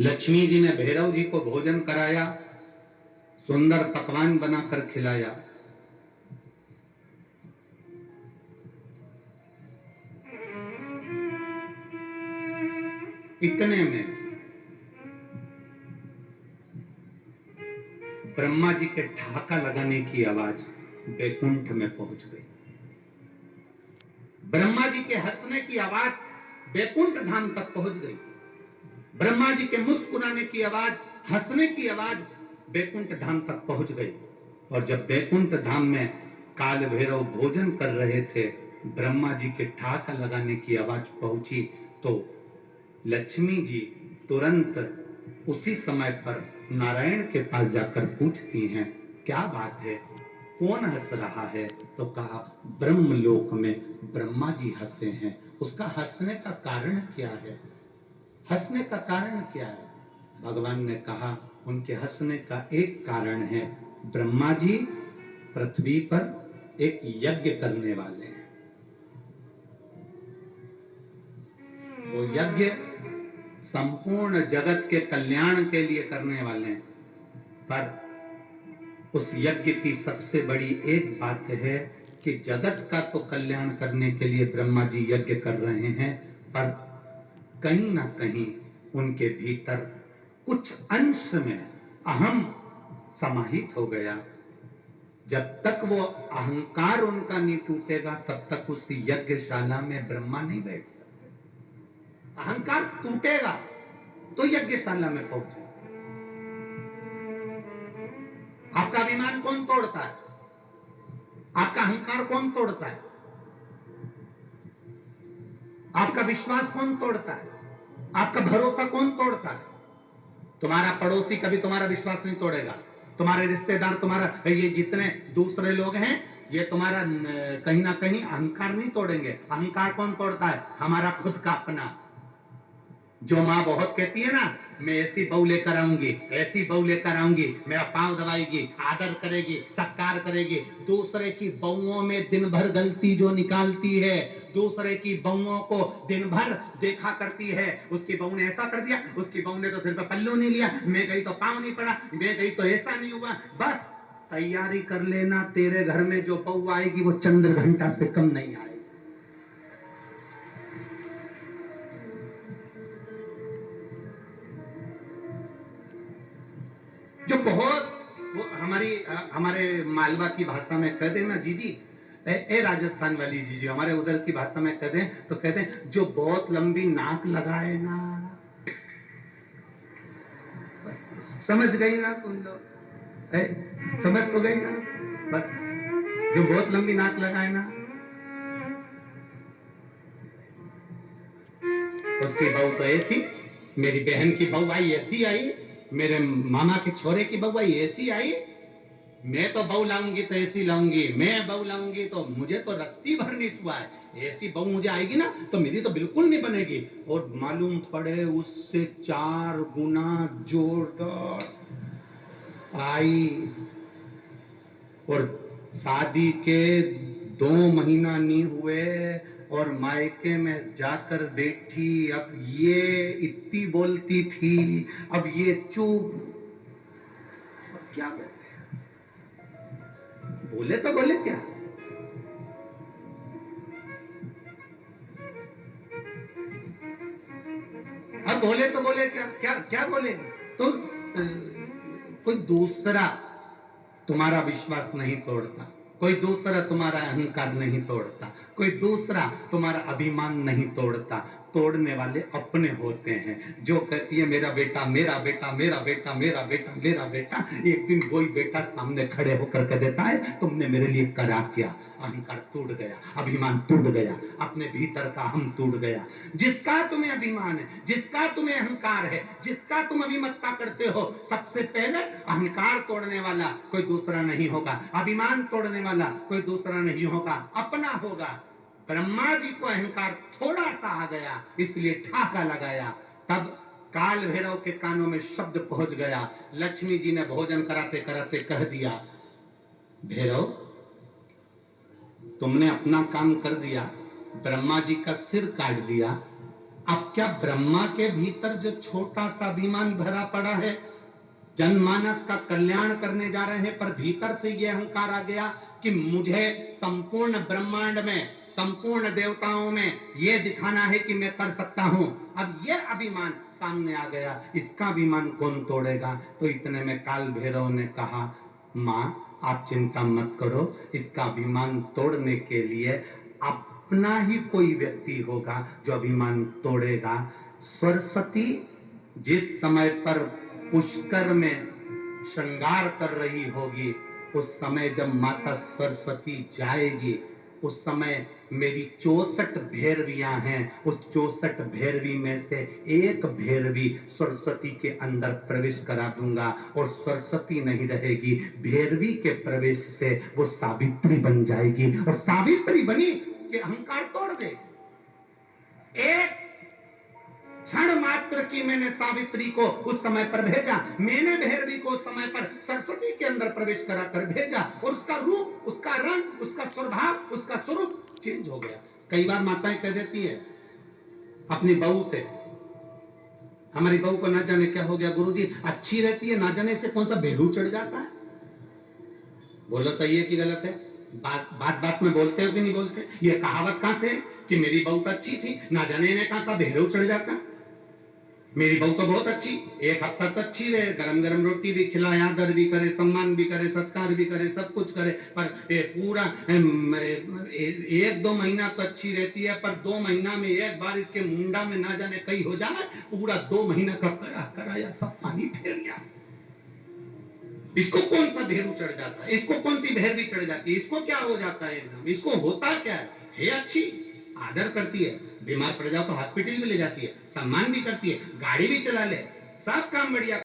लक्ष्मी जी ने भैरव जी को भोजन कराया, सुंदर पकवान बनाकर खिलाया। इतने में ब्रह्मा जी के ढाका लगाने की आवाज बैकुंठ में पहुंच गई। ब्रह्मा जी के हंसने की आवाज बैकुंठ धाम तक पहुंच गई। ब्रह्मा जी के मुस्कुराने की आवाज, हंसने की आवाज बैकुंठ धाम तक पहुंच गई। और जब बैकुंठ धाम में काल भैरव भोजन कर रहे थे, ब्रह्मा जी के ठाका लगाने की आवाज पहुंची तो लक्ष्मी जी तुरंत उसी समय पर नारायण के पास जाकर पूछती हैं, क्या बात है, कौन हंस रहा है? तो कहा, ब्रह्मलोक में ब्रह्मा जी हंसे हैं। उसका हंसने का कारण क्या है? हंसने का कारण क्या है? भगवान ने कहा, उनके हंसने का एक कारण है, ब्रह्मा जी पृथ्वी पर एक यज्ञ करने वाले हैं। वो यज्ञ संपूर्ण जगत के कल्याण के लिए करने वाले हैं, पर उस यज्ञ की सबसे बड़ी एक बात है कि जगत का तो कल्याण करने के लिए ब्रह्मा जी यज्ञ कर रहे हैं, पर कहीं ना कहीं उनके भीतर कुछ अंश में अहम समाहित हो गया। जब तक वो अहंकार उनका नहीं टूटेगा, तब तक उस यज्ञशाला में ब्रह्मा नहीं बैठ सकते। अहंकार टूटेगा तो यज्ञशाला में पहुंचे। आपका अभिमान कौन तोड़ता है? आपका अहंकार कौन तोड़ता है? आपका विश्वास कौन तोड़ता है? आपका भरोसा कौन तोड़ता है? तुम्हारा पड़ोसी कभी तुम्हारा विश्वास नहीं तोड़ेगा। तुम्हारे रिश्तेदार, तुम्हारा ये जितने दूसरे लोग हैं, ये तुम्हारा कहीं ना कहीं अहंकार नहीं तोड़ेंगे। अहंकार कौन तोड़ता है? हमारा खुद का अपना। जो माँ बहुत कहती है ना, मैं ऐसी बहू लेकर आऊंगी, ऐसी बहू लेकर आऊंगी, मेरा पांव दबाएगी, आदर करेगी, सत्कार करेगी। दूसरे की बहुओं में दिन भर गलती जो निकालती है, दूसरे की बहुओं को दिन भर देखा करती है, उसकी बहू ने ऐसा कर दिया, उसकी बहू ने तो सिर पर पल्लू नहीं लिया, मैं गई तो पांव नहीं पड़ा, मैं गई तो ऐसा नहीं हुआ। बस तैयारी कर लेना, तेरे घर में जो बहू आएगी वो चंद्र घंटा से कम नहीं आएगी। जो बहुत वो हमारे मालवा की भाषा में कह देना जीजी, ए राजस्थान वाली जीजी, हमारे उधर की भाषा में कह दें तो कहते हैं, जो बहुत लंबी नाक लगाए ना। बस समझ गई ना तुम लोग? समझ तो गई ना? बस जो बहुत लंबी नाक लगाए ना, उसकी बहू तो ऐसी, मेरी बहन की बहू आई ऐसी आई, मेरे मामा के छोरे की बहू आई ऐसी आई। मैं तो बहू लाऊंगी तो ऐसी लाऊंगी, मैं बहू लाऊंगी तो मुझे तो रत्ती भर नहीं हुआ है। ऐसी बहू मुझे आएगी ना तो मेरी तो बिल्कुल नहीं बनेगी। और मालूम पड़े उससे 4 गुना जोरदार आई। और शादी के 2 महीना नहीं हुए और मायके में जाकर बैठी। अब ये इतनी बोलती थी, अब ये चुप। क्या बोले तो बोले क्या? अब बोले तो बोले क्या? क्या क्या बोले? तो कोई दूसरा तुम्हारा विश्वास नहीं तोड़ता, कोई दूसरा तुम्हारा अहंकार नहीं तोड़ता, कोई दूसरा तुम्हारा अभिमान नहीं तोड़ता। तोड़ने वाले अपने होते हैं। जो कहती है मेरा बेटा, मेरा बेटा, मेरा बेटा, मेरा बेटा, मेरा बेटा, एक दिन कोई बेटा सामने खड़े होकर कह देता है, तुमने मेरे लिए करा क्या? अहंकार टूट गया, अभिमान टूट गया, अपने भीतर का हम टूट गया। जिसका तुम्हें अभिमान है, जिसका तुम्हें अहंकार है, जिसका तुम अभिमत्ता करते हो, सबसे पहले अहंकार तोड़ने वाला कोई दूसरा नहीं होगा, अभिमान तोड़ने वाला कोई दूसरा नहीं होगा, अपना होगा। ब्रह्मा जी को अहंकार थोड़ा सा आ गया, इसलिए ठाका लगाया। तब काल भैरव के कानों में शब्द पहुंच गया। लक्ष्मी जी ने भोजन कराते कराते कह दिया, भैरव तुमने अपना काम कर दिया, ब्रह्मा जी का सिर काट दिया, अब क्या ब्रह्मा के भीतर जो छोटा सा अभिमान भरा पड़ा है, जनमानस का कल्याण करने जा रहे हैं, पर भीतर से ये अहंकार आ गया कि मुझे संपूर्ण ब्रह्मांड में, संपूर्ण देवताओं में ये दिखाना है कि मैं कर सकता हूं। अब ये अभिमान सामने आ गया, इसका अभिमान कौन तोड़ेगा? तो इतने में काल भैरव ने कहा, मां आप चिंता मत करो, इसका अभिमान तोड़ने के लिए अपना ही कोई व्यक्ति होगा जो अभिमान तोड़ेगा। सरस्वती जिस समय पर पुष्कर में श्रृंगार कर रही होगी, उस समय जब माता सरस्वती जाएगी, उस समय मेरी 64 भैरवियां हैं, उस 64 भैरवी में से एक भैरवी सरस्वती के अंदर प्रवेश करा दूंगा, और सरस्वती नहीं रहेगी, भैरवी के प्रवेश से वो सावित्री बन जाएगी, और सावित्री बनी कि अहंकार तोड़ दे। एक क्षण मात्र की मैंने सावित्री को उस समय पर भेजा, मैंने भैरवी को उस समय पर सरस्वती के अंदर प्रवेश करा कर भेजा, और उसका रूप, उसका रंग, उसका स्वभाव, उसका स्वरूप चेंज हो गया। कई बार माताएं कह देती है अपनी बहू से, हमारी बहू को ना जाने क्या हो गया गुरुजी, अच्छी रहती है, ना जाने से कौन सा भेरू चढ़ जाता है। बोलो सही है कि गलत है? बात में बोलते हो कि नहीं बोलते? ये कहावत कहां से है कि मेरी बहू तो अच्छी थी, ना जाने इन्हें कहां सा भेरू चढ़ जाता है। मेरी बहू तो बहुत अच्छी, एक हफ्ता तो अच्छी रहे, गरम गरम रोटी भी खिलाए, आदर भी करे, सम्मान भी करे, सत्कार भी करे, सब कुछ करे, पर पूरा 1-2 महीना तो अच्छी रहती है, पर 2 महीना में एक बार इसके मुंडा में ना जाने कहीं हो जाए, पूरा 2 महीना का कराया सब पानी फेर गया। इसको कौन सा भेरू चढ़ जाता है? इसको कौन सी भैरवी चढ़ जाती है? इसको क्या हो जाता है? एकदम इसको होता क्या है अच्छी, आदर करती है, बीमार पड़ जाओ तो हॉस्पिटल भी ले जाती है, सम्मान भी करती है, गाड़ी भी चला ले, सब काम बढ़िया